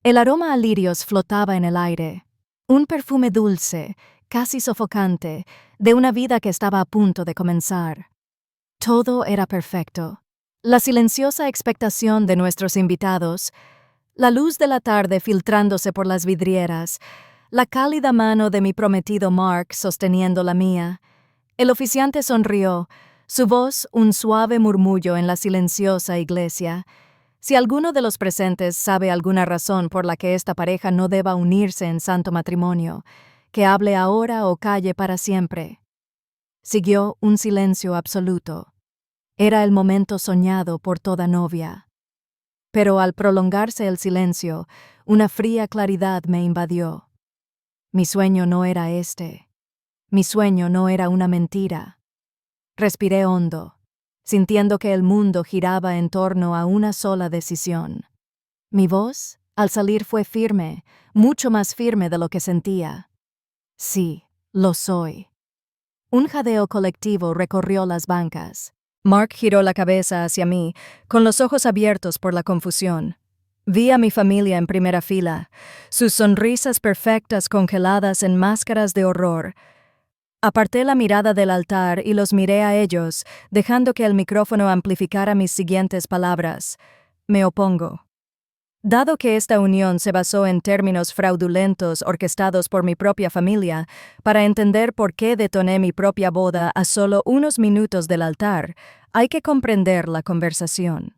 El aroma a lirios flotaba en el aire, un perfume dulce, casi sofocante, de una vida que estaba a punto de comenzar. Todo era perfecto. La silenciosa expectación de nuestros invitados, la luz de la tarde filtrándose por las vidrieras, la cálida mano de mi prometido Mark sosteniendo la mía. El oficiante sonrió, su voz un suave murmullo en la silenciosa iglesia. Si alguno de los presentes sabe alguna razón por la que esta pareja no deba unirse en santo matrimonio, que hable ahora o calle para siempre. Siguió un silencio absoluto. Era el momento soñado por toda novia. Pero al prolongarse el silencio, una fría claridad me invadió. Mi sueño no era este. Mi sueño no era una mentira. Respiré hondo, sintiendo que el mundo giraba en torno a una sola decisión. Mi voz, al salir, fue firme, mucho más firme de lo que sentía. Sí, lo soy. Un jadeo colectivo recorrió las bancas. Mark giró la cabeza hacia mí, con los ojos abiertos por la confusión. Vi a mi familia en primera fila, sus sonrisas perfectas congeladas en máscaras de horror. Aparté la mirada del altar y los miré a ellos, dejando que el micrófono amplificara mis siguientes palabras. Me opongo. Dado que esta unión se basó en términos fraudulentos orquestados por mi propia familia, para entender por qué detoné mi propia boda a solo unos minutos del altar, hay que comprender la conversación.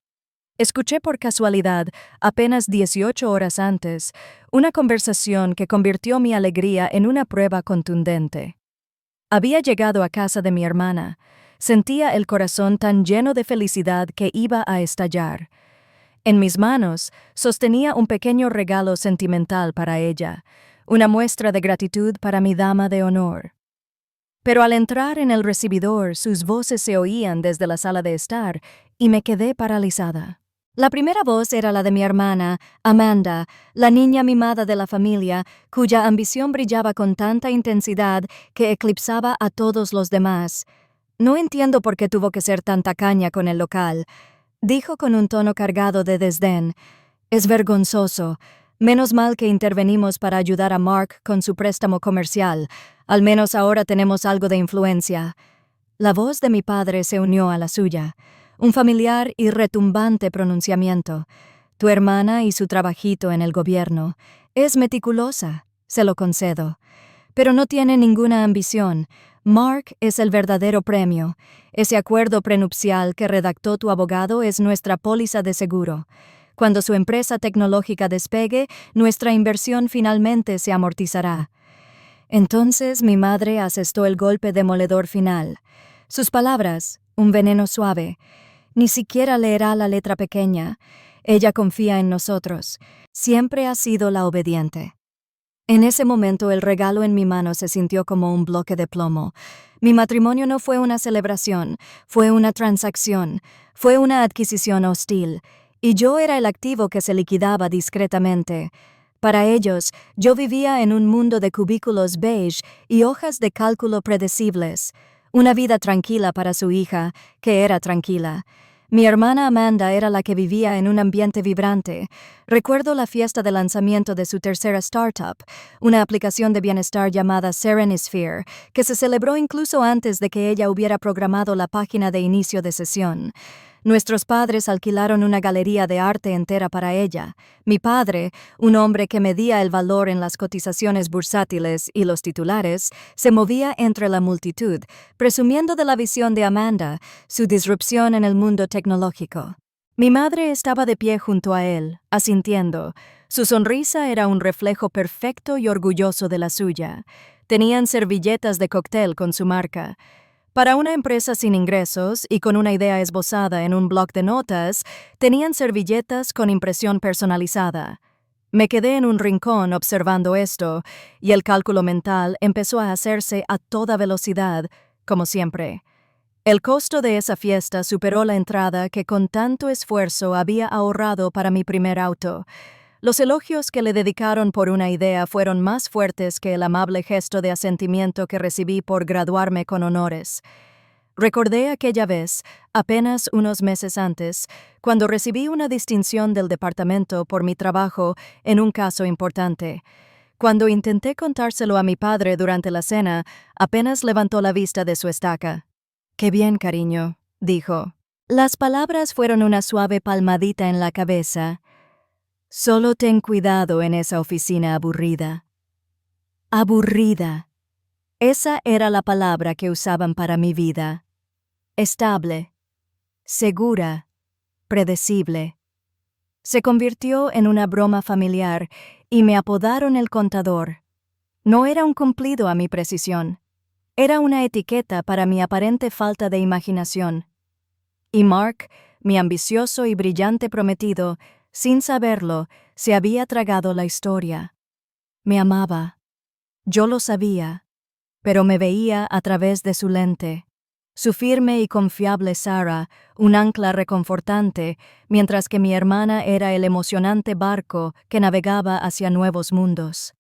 Escuché por casualidad, apenas 18 horas antes, una conversación que convirtió mi alegría en una prueba contundente. Había llegado a casa de mi hermana. Sentía el corazón tan lleno de felicidad que iba a estallar. En mis manos sostenía un pequeño regalo sentimental para ella, una muestra de gratitud para mi dama de honor. Pero al entrar en el recibidor, sus voces se oían desde la sala de estar y me quedé paralizada. La primera voz era la de mi hermana, Amanda, la niña mimada de la familia, cuya ambición brillaba con tanta intensidad que eclipsaba a todos los demás. No entiendo por qué tuvo que ser tan tacaña con el local. Dijo con un tono cargado de desdén. Es vergonzoso. Menos mal que intervenimos para ayudar a Mark con su préstamo comercial. Al menos ahora tenemos algo de influencia. La voz de mi padre se unió a la suya. Un familiar y retumbante pronunciamiento. Tu hermana y su trabajito en el gobierno. Es meticulosa, se lo concedo. Pero no tiene ninguna ambición. Mark es el verdadero premio. Ese acuerdo prenupcial que redactó tu abogado es nuestra póliza de seguro. Cuando su empresa tecnológica despegue, nuestra inversión finalmente se amortizará. Entonces mi madre asestó el golpe demoledor final. Sus palabras, un veneno suave. Ni siquiera leerá la letra pequeña. Ella confía en nosotros. Siempre ha sido la obediente. En ese momento el regalo en mi mano se sintió como un bloque de plomo. Mi matrimonio no fue una celebración, fue una transacción, fue una adquisición hostil, y yo era el activo que se liquidaba discretamente. Para ellos, yo vivía en un mundo de cubículos beige y hojas de cálculo predecibles, una vida tranquila para su hija, que era tranquila. Mi hermana Amanda era la que vivía en un ambiente vibrante. Recuerdo la fiesta de lanzamiento de su tercera startup, una aplicación de bienestar llamada Serenisphere, que se celebró incluso antes de que ella hubiera programado la página de inicio de sesión. Nuestros padres alquilaron una galería de arte entera para ella. Mi padre, un hombre que medía el valor en las cotizaciones bursátiles y los titulares, se movía entre la multitud, presumiendo de la visión de Amanda, su disrupción en el mundo tecnológico. Mi madre estaba de pie junto a él, asintiendo. Su sonrisa era un reflejo perfecto y orgulloso de la suya. Tenían servilletas de cóctel con su marca. Para una empresa sin ingresos y con una idea esbozada en un bloc de notas, tenían servilletas con impresión personalizada. Me quedé en un rincón observando esto, y el cálculo mental empezó a hacerse a toda velocidad, como siempre. El costo de esa fiesta superó la entrada que con tanto esfuerzo había ahorrado para mi primer auto. Los elogios que le dedicaron por una idea fueron más fuertes que el amable gesto de asentimiento que recibí por graduarme con honores. Recordé aquella vez, apenas unos meses antes, cuando recibí una distinción del departamento por mi trabajo en un caso importante. Cuando intenté contárselo a mi padre durante la cena, apenas levantó la vista de su estaca. «Qué bien, cariño», dijo. Las palabras fueron una suave palmadita en la cabeza. «Solo ten cuidado en esa oficina aburrida». Aburrida. Esa era la palabra que usaban para mi vida. Estable, segura, predecible. Se convirtió en una broma familiar y me apodaron el contador. No era un cumplido a mi precisión. Era una etiqueta para mi aparente falta de imaginación. Y Mark, mi ambicioso y brillante prometido, sin saberlo, se había tragado la historia. Me amaba. Yo lo sabía, pero me veía a través de su lente. Su firme y confiable Sarah, un ancla reconfortante, mientras que mi hermana era el emocionante barco que navegaba hacia nuevos mundos.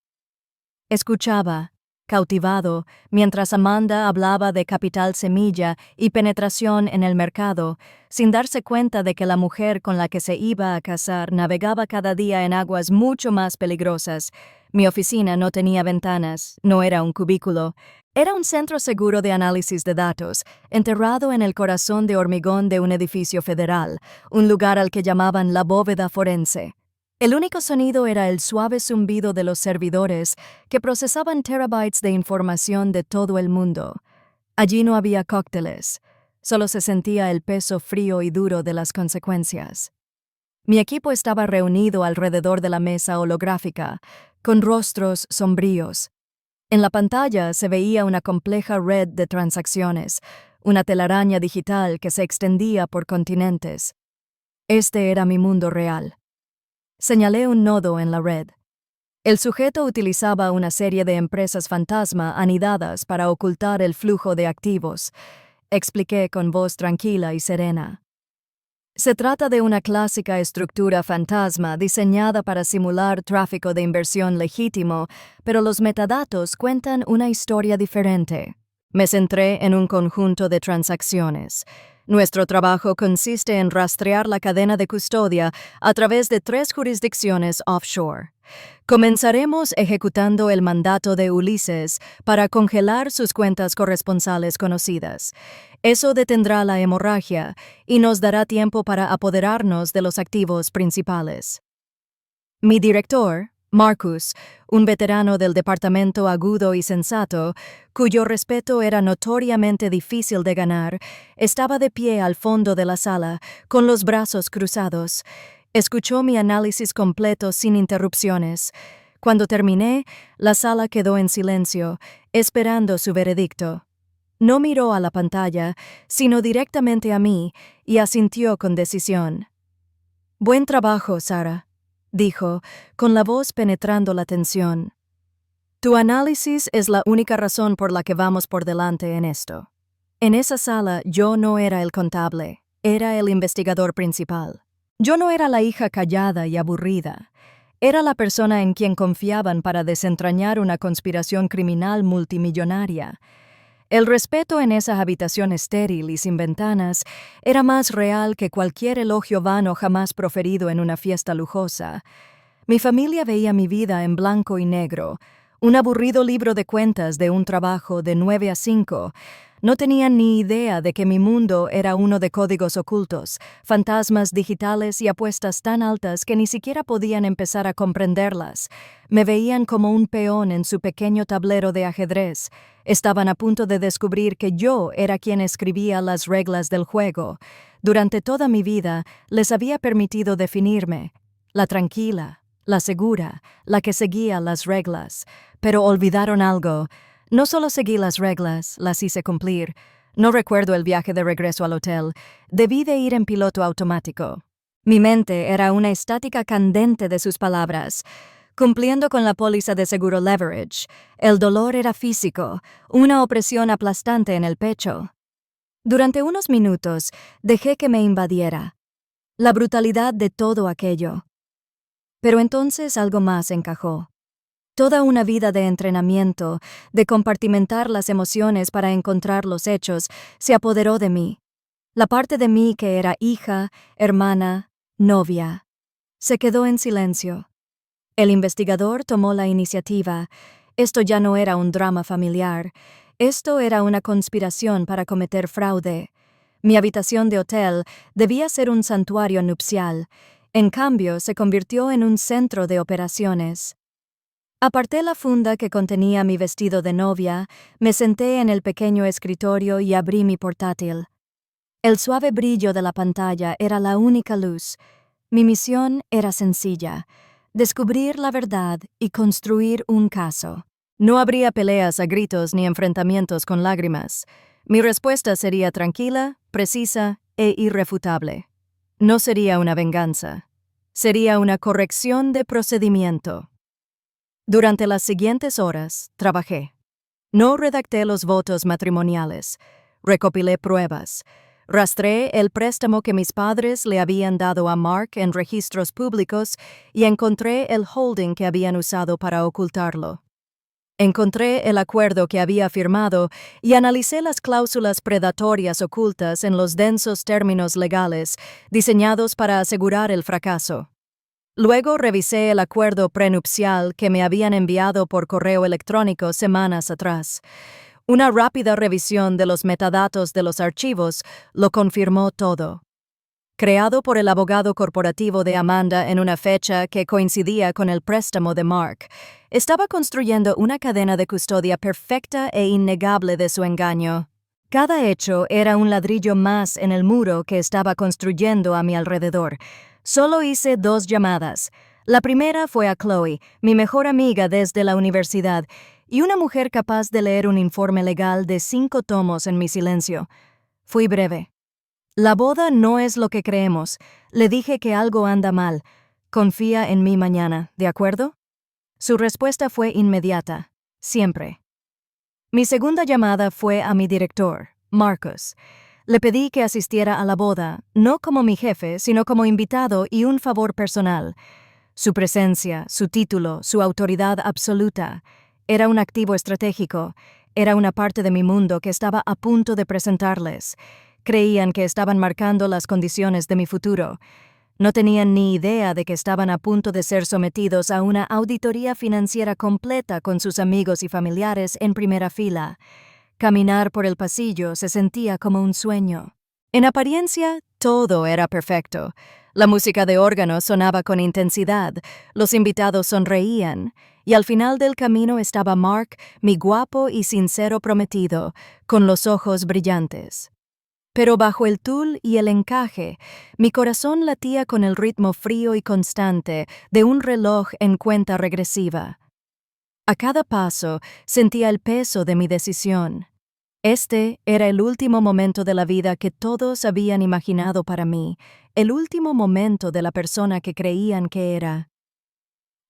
Escuchaba, cautivado, mientras Amanda hablaba de capital semilla y penetración en el mercado, sin darse cuenta de que la mujer con la que se iba a casar navegaba cada día en aguas mucho más peligrosas. Mi oficina no tenía ventanas, no era un cubículo. Era un centro seguro de análisis de datos, enterrado en el corazón de hormigón de un edificio federal, un lugar al que llamaban la bóveda forense. El único sonido era el suave zumbido de los servidores que procesaban terabytes de información de todo el mundo. Allí no había cócteles, solo se sentía el peso frío y duro de las consecuencias. Mi equipo estaba reunido alrededor de la mesa holográfica, con rostros sombríos. En la pantalla se veía una compleja red de transacciones, una telaraña digital que se extendía por continentes. Este era mi mundo real. Señalé un nodo en la red. El sujeto utilizaba una serie de empresas fantasma anidadas para ocultar el flujo de activos, expliqué con voz tranquila y serena. Se trata de una clásica estructura fantasma diseñada para simular tráfico de inversión legítimo, pero los metadatos cuentan una historia diferente. Me centré en un conjunto de transacciones. Nuestro trabajo consiste en rastrear la cadena de custodia a través de 3 jurisdicciones offshore. Comenzaremos ejecutando el mandato de Ulises para congelar sus cuentas corresponsales conocidas. Eso detendrá la hemorragia y nos dará tiempo para apoderarnos de los activos principales. Mi director, Marcus, un veterano del departamento agudo y sensato, cuyo respeto era notoriamente difícil de ganar, estaba de pie al fondo de la sala, con los brazos cruzados. Escuchó mi análisis completo sin interrupciones. Cuando terminé, la sala quedó en silencio, esperando su veredicto. No miró a la pantalla, sino directamente a mí, y asintió con decisión. «Buen trabajo, Sarah», dijo, con la voz penetrando la tensión. «Tu análisis es la única razón por la que vamos por delante en esto». En esa sala yo no era el contable, era el investigador principal. Yo no era la hija callada y aburrida. Era la persona en quien confiaban para desentrañar una conspiración criminal multimillonaria. El respeto en esa habitación estéril y sin ventanas era más real que cualquier elogio vano jamás proferido en una fiesta lujosa. Mi familia veía mi vida en blanco y negro, un aburrido libro de cuentas de un trabajo de 9 a 5. No tenían ni idea de que mi mundo era uno de códigos ocultos, fantasmas digitales y apuestas tan altas que ni siquiera podían empezar a comprenderlas. Me veían como un peón en su pequeño tablero de ajedrez. Estaban a punto de descubrir que yo era quien escribía las reglas del juego. Durante toda mi vida les había permitido definirme, la tranquila, la segura, la que seguía las reglas. Pero olvidaron algo. No solo seguí las reglas, las hice cumplir. No recuerdo el viaje de regreso al hotel. Debí de ir en piloto automático. Mi mente era una estática candente de sus palabras. Cumpliendo con la póliza de seguro Leverage, el dolor era físico, una opresión aplastante en el pecho. Durante unos minutos dejé que me invadiera. La brutalidad de todo aquello. Pero entonces algo más encajó. Toda una vida de entrenamiento, de compartimentar las emociones para encontrar los hechos, se apoderó de mí. La parte de mí que era hija, hermana, novia, se quedó en silencio. El investigador tomó la iniciativa. Esto ya no era un drama familiar. Esto era una conspiración para cometer fraude. Mi habitación de hotel debía ser un santuario nupcial. En cambio, se convirtió en un centro de operaciones. Aparté la funda que contenía mi vestido de novia, me senté en el pequeño escritorio y abrí mi portátil. El suave brillo de la pantalla era la única luz. Mi misión era sencilla: descubrir la verdad y construir un caso. No habría peleas a gritos ni enfrentamientos con lágrimas. Mi respuesta sería tranquila, precisa e irrefutable. No sería una venganza. Sería una corrección de procedimiento. Durante las siguientes horas, trabajé. No redacté los votos matrimoniales. Recopilé pruebas. Rastreé el préstamo que mis padres le habían dado a Mark en registros públicos y encontré el holding que habían usado para ocultarlo. Encontré el acuerdo que había firmado y analicé las cláusulas predatorias ocultas en los densos términos legales diseñados para asegurar el fracaso. Luego revisé el acuerdo prenupcial que me habían enviado por correo electrónico semanas atrás. Una rápida revisión de los metadatos de los archivos lo confirmó todo. Creado por el abogado corporativo de Amanda en una fecha que coincidía con el préstamo de Mark, estaba construyendo una cadena de custodia perfecta e innegable de su engaño. Cada hecho era un ladrillo más en el muro que estaba construyendo a mi alrededor. Solo hice 2 llamadas. La primera fue a Chloe, mi mejor amiga desde la universidad, y una mujer capaz de leer un informe legal de 5 tomos en mi silencio. Fui breve. La boda no es lo que creemos. Le dije que algo anda mal. Confía en mí mañana, ¿de acuerdo? Su respuesta fue inmediata. Siempre. Mi segunda llamada fue a mi director, Marcus. Le pedí que asistiera a la boda, no como mi jefe, sino como invitado y un favor personal. Su presencia, su título, su autoridad absoluta. Era un activo estratégico. Era una parte de mi mundo que estaba a punto de presentarles. Creían que estaban marcando las condiciones de mi futuro. No tenían ni idea de que estaban a punto de ser sometidos a una auditoría financiera completa con sus amigos y familiares en primera fila. Caminar por el pasillo se sentía como un sueño. En apariencia, todo era perfecto. La música de órgano sonaba con intensidad, los invitados sonreían, y al final del camino estaba Mark, mi guapo y sincero prometido, con los ojos brillantes. Pero bajo el tul y el encaje, mi corazón latía con el ritmo frío y constante de un reloj en cuenta regresiva. A cada paso sentía el peso de mi decisión. Este era el último momento de la vida que todos habían imaginado para mí, el último momento de la persona que creían que era.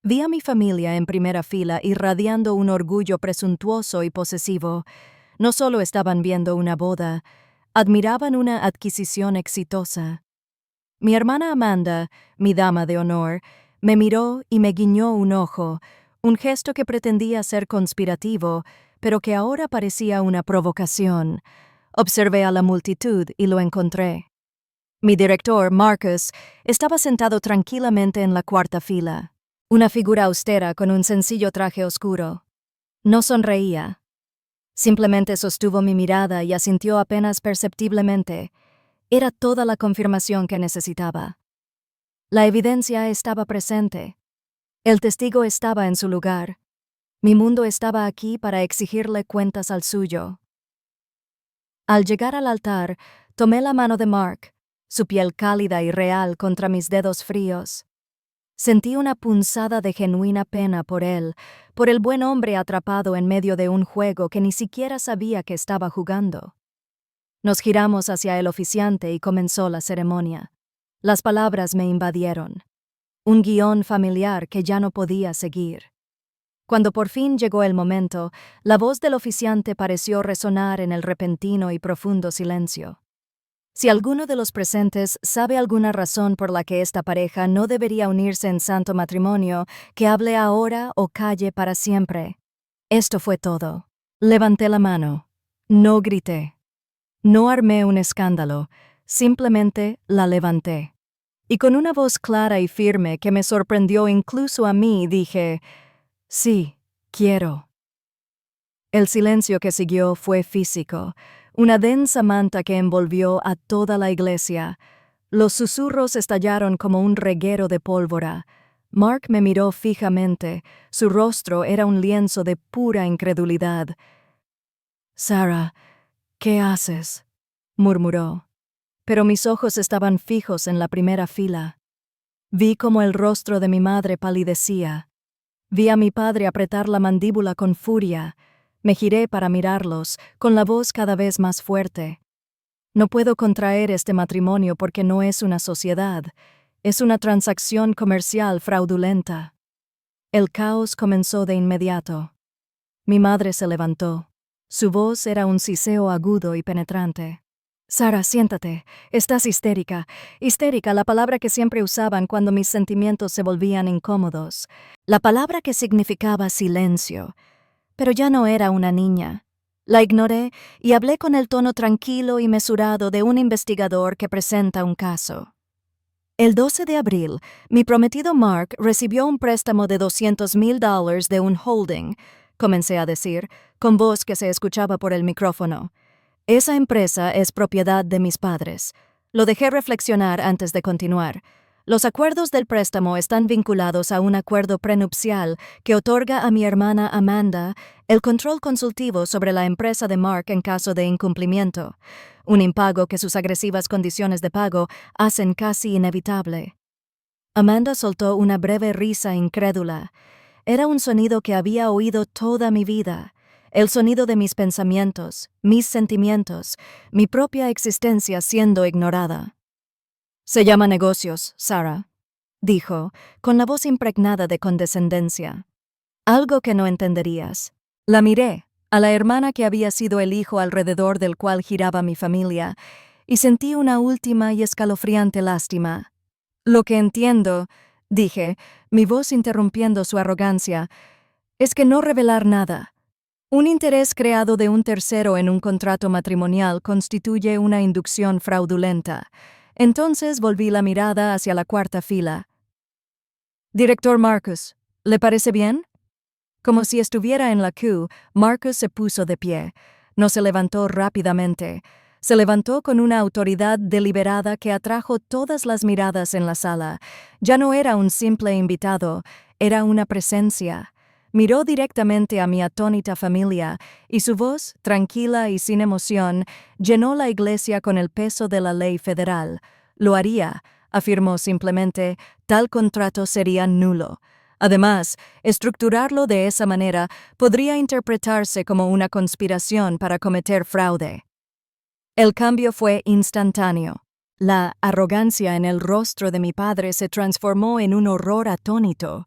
Vi a mi familia en primera fila irradiando un orgullo presuntuoso y posesivo. No solo estaban viendo una boda, admiraban una adquisición exitosa. Mi hermana Amanda, mi dama de honor, me miró y me guiñó un ojo, un gesto que pretendía ser conspirativo, pero que ahora parecía una provocación. Observé a la multitud y lo encontré. Mi director, Marcus, estaba sentado tranquilamente en la cuarta fila, una figura austera con un sencillo traje oscuro. No sonreía. Simplemente sostuvo mi mirada y asintió apenas perceptiblemente. Era toda la confirmación que necesitaba. La evidencia estaba presente. El testigo estaba en su lugar. Mi mundo estaba aquí para exigirle cuentas al suyo. Al llegar al altar, tomé la mano de Mark, su piel cálida y real contra mis dedos fríos. Sentí una punzada de genuina pena por él, por el buen hombre atrapado en medio de un juego que ni siquiera sabía que estaba jugando. Nos giramos hacia el oficiante y comenzó la ceremonia. Las palabras me invadieron. Un guión familiar que ya no podía seguir. Cuando por fin llegó el momento, la voz del oficiante pareció resonar en el repentino y profundo silencio. Si alguno de los presentes sabe alguna razón por la que esta pareja no debería unirse en santo matrimonio, que hable ahora o calle para siempre. Esto fue todo. Levanté la mano. No grité. No armé un escándalo, simplemente la levanté. Y con una voz clara y firme que me sorprendió incluso a mí, dije, sí, quiero. El silencio que siguió fue físico, una densa manta que envolvió a toda la iglesia. Los susurros estallaron como un reguero de pólvora. Mark me miró fijamente, su rostro era un lienzo de pura incredulidad. «Sarah, ¿qué haces?», murmuró. Pero mis ojos estaban fijos en la primera fila. Vi cómo el rostro de mi madre palidecía. Vi a mi padre apretar la mandíbula con furia. Me giré para mirarlos, con la voz cada vez más fuerte. No puedo contraer este matrimonio porque no es una sociedad. Es una transacción comercial fraudulenta. El caos comenzó de inmediato. Mi madre se levantó. Su voz era un siseo agudo y penetrante. «Sarah, siéntate. Estás histérica. Histérica, la palabra que siempre usaban cuando mis sentimientos se volvían incómodos. La palabra que significaba silencio. Pero ya no era una niña. La ignoré y hablé con el tono tranquilo y mesurado de un investigador que presenta un caso. El 12 de abril, mi prometido Mark recibió un préstamo de $200,000 de un holding, comencé a decir, con voz que se escuchaba por el micrófono. Esa empresa es propiedad de mis padres. Lo dejé reflexionar antes de continuar. Los acuerdos del préstamo están vinculados a un acuerdo prenupcial que otorga a mi hermana Amanda el control consultivo sobre la empresa de Mark en caso de incumplimiento, un impago que sus agresivas condiciones de pago hacen casi inevitable. Amanda soltó una breve risa incrédula. Era un sonido que había oído toda mi vida, el sonido de mis pensamientos, mis sentimientos, mi propia existencia siendo ignorada. «Se llama negocios, Sarah», dijo, con la voz impregnada de condescendencia. «Algo que no entenderías». La miré, a la hermana que había sido el hijo alrededor del cual giraba mi familia, y sentí una última y escalofriante lástima. «Lo que entiendo», dije, mi voz interrumpiendo su arrogancia, «es que no revelar nada. Un interés creado de un tercero en un contrato matrimonial constituye una inducción fraudulenta». Entonces volví la mirada hacia la cuarta fila. «Director Marcus, ¿le parece bien?» Como si estuviera en la queue, Marcus se puso de pie. No se levantó rápidamente. Se levantó con una autoridad deliberada que atrajo todas las miradas en la sala. Ya no era un simple invitado, era una presencia. Miró directamente a mi atónita familia, y su voz, tranquila y sin emoción, llenó la iglesia con el peso de la ley federal. Lo haría, afirmó simplemente, tal contrato sería nulo. Además, estructurarlo de esa manera podría interpretarse como una conspiración para cometer fraude. El cambio fue instantáneo. La arrogancia en el rostro de mi padre se transformó en un horror atónito.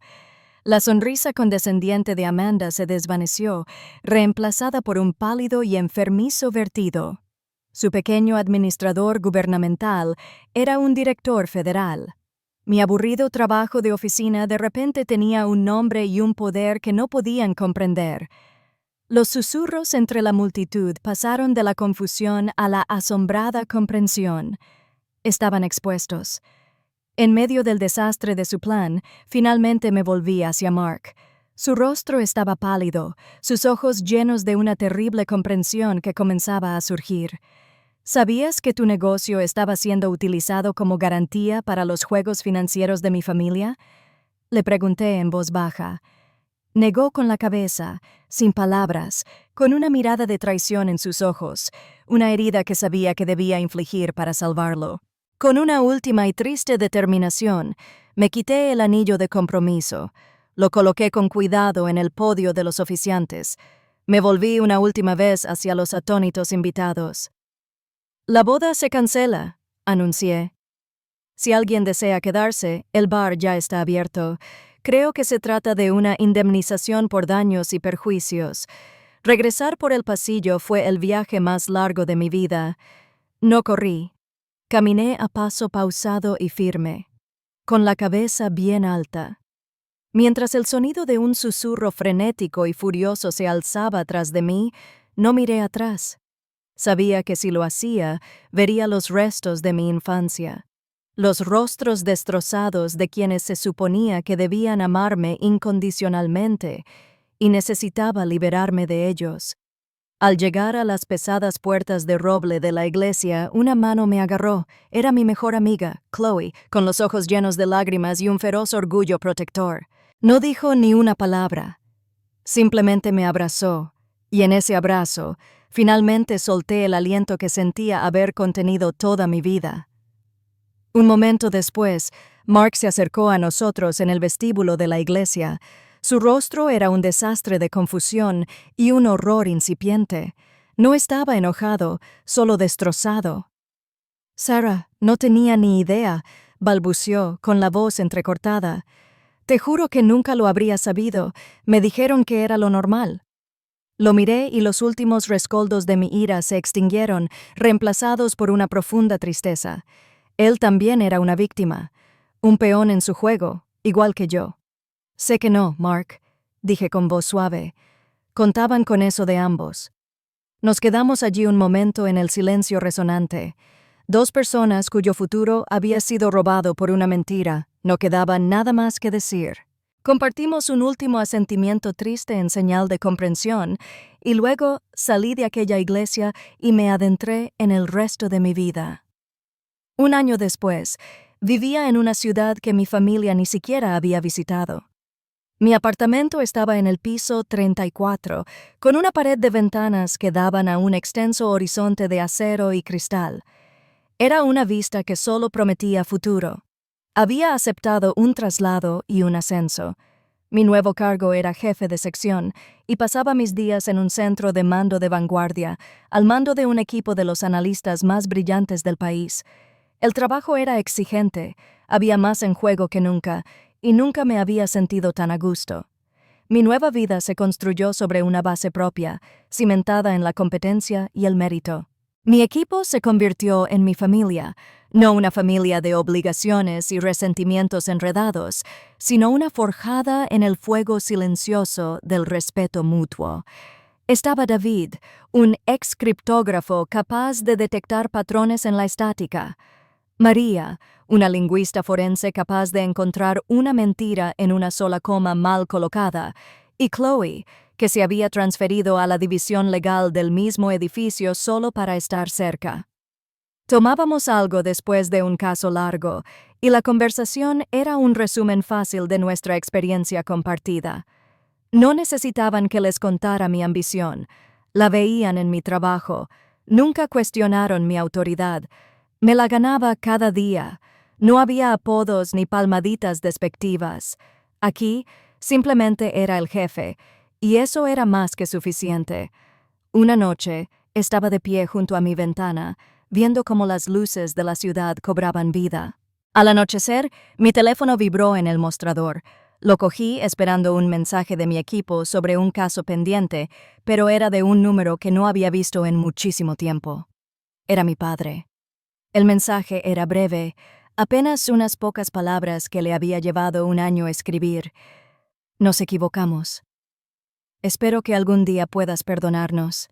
La sonrisa condescendiente de Amanda se desvaneció, reemplazada por un pálido y enfermizo vertido. Su pequeño administrador gubernamental era un director federal. Mi aburrido trabajo de oficina de repente tenía un nombre y un poder que no podían comprender. Los susurros entre la multitud pasaron de la confusión a la asombrada comprensión. Estaban expuestos. En medio del desastre de su plan, finalmente me volví hacia Mark. Su rostro estaba pálido, sus ojos llenos de una terrible comprensión que comenzaba a surgir. «¿Sabías que tu negocio estaba siendo utilizado como garantía para los juegos financieros de mi familia?», le pregunté en voz baja. Negó con la cabeza, sin palabras, con una mirada de traición en sus ojos, una herida que sabía que debía infligir para salvarlo. Con una última y triste determinación, me quité el anillo de compromiso. Lo coloqué con cuidado en el podio de los oficiantes. Me volví una última vez hacia los atónitos invitados. «La boda se cancela», anuncié. «Si alguien desea quedarse, el bar ya está abierto. Creo que se trata de una indemnización por daños y perjuicios. Regresar por el pasillo fue el viaje más largo de mi vida. No corrí. Caminé a paso pausado y firme, con la cabeza bien alta. Mientras el sonido de un susurro frenético y furioso se alzaba tras de mí, no miré atrás. Sabía que si lo hacía, vería los restos de mi infancia, los rostros destrozados de quienes se suponía que debían amarme incondicionalmente, y necesitaba liberarme de ellos. Al llegar a las pesadas puertas de roble de la iglesia, una mano me agarró. Era mi mejor amiga, Chloe, con los ojos llenos de lágrimas y un feroz orgullo protector. No dijo ni una palabra. Simplemente me abrazó, y en ese abrazo, finalmente solté el aliento que sentía haber contenido toda mi vida. Un momento después, Mark se acercó a nosotros en el vestíbulo de la iglesia. Su rostro era un desastre de confusión y un horror incipiente. No estaba enojado, solo destrozado. «Sarah, no tenía ni idea», balbuceó, con la voz entrecortada. «Te juro que nunca lo habría sabido. Me dijeron que era lo normal». Lo miré y los últimos rescoldos de mi ira se extinguieron, reemplazados por una profunda tristeza. Él también era una víctima, un peón en su juego, igual que yo. «Sé que no, Mark», dije con voz suave. Contaban con eso de ambos. Nos quedamos allí un momento en el silencio resonante. Dos personas cuyo futuro había sido robado por una mentira. No quedaba nada más que decir. Compartimos un último asentimiento triste en señal de comprensión, y luego salí de aquella iglesia y me adentré en el resto de mi vida. Un año después, vivía en una ciudad que mi familia ni siquiera había visitado. Mi apartamento estaba en el piso 34, con una pared de ventanas que daban a un extenso horizonte de acero y cristal. Era una vista que solo prometía futuro. Había aceptado un traslado y un ascenso. Mi nuevo cargo era jefe de sección y pasaba mis días en un centro de mando de vanguardia, al mando de un equipo de los analistas más brillantes del país. El trabajo era exigente, había más en juego que nunca, y nunca me había sentido tan a gusto. Mi nueva vida se construyó sobre una base propia, cimentada en la competencia y el mérito. Mi equipo se convirtió en mi familia, no una familia de obligaciones y resentimientos enredados, sino una forjada en el fuego silencioso del respeto mutuo. Estaba David, un ex criptógrafo capaz de detectar patrones en la estática. María, una lingüista forense capaz de encontrar una mentira en una sola coma mal colocada, y Chloe, que se había transferido a la división legal del mismo edificio solo para estar cerca. Tomábamos algo después de un caso largo, y la conversación era un resumen fácil de nuestra experiencia compartida. No necesitaban que les contara mi ambición, la veían en mi trabajo, nunca cuestionaron mi autoridad. Me la ganaba cada día. No había apodos ni palmaditas despectivas. Aquí simplemente era el jefe, y eso era más que suficiente. Una noche estaba de pie junto a mi ventana, viendo cómo las luces de la ciudad cobraban vida. Al anochecer, mi teléfono vibró en el mostrador. Lo cogí esperando un mensaje de mi equipo sobre un caso pendiente, pero era de un número que no había visto en muchísimo tiempo. Era mi padre. El mensaje era breve, apenas unas pocas palabras que le había llevado un año escribir. «Nos equivocamos. Espero que algún día puedas perdonarnos».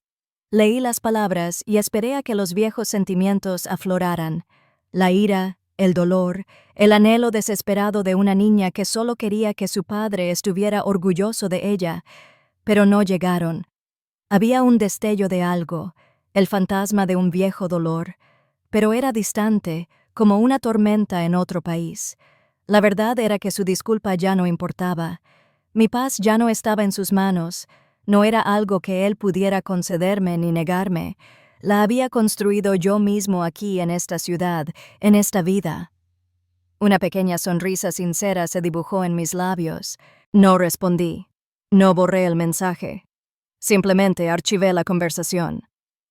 Leí las palabras y esperé a que los viejos sentimientos afloraran. La ira, el dolor, el anhelo desesperado de una niña que solo quería que su padre estuviera orgulloso de ella. Pero no llegaron. Había un destello de algo, el fantasma de un viejo dolor, pero era distante, como una tormenta en otro país. La verdad era que su disculpa ya no importaba. Mi paz ya no estaba en sus manos. No era algo que él pudiera concederme ni negarme. La había construido yo mismo aquí en esta ciudad, en esta vida. Una pequeña sonrisa sincera se dibujó en mis labios. No respondí. No borré el mensaje. Simplemente archivé la conversación.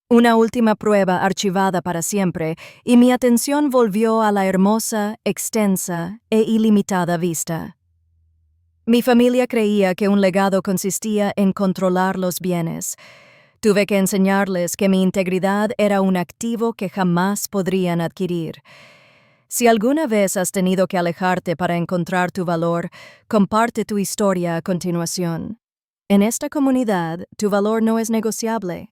Una última prueba archivada para siempre, y mi atención volvió a la hermosa, extensa e ilimitada vista. Mi familia creía que un legado consistía en controlar los bienes. Tuve que enseñarles que mi integridad era un activo que jamás podrían adquirir. Si alguna vez has tenido que alejarte para encontrar tu valor, comparte tu historia a continuación. En esta comunidad, tu valor no es negociable.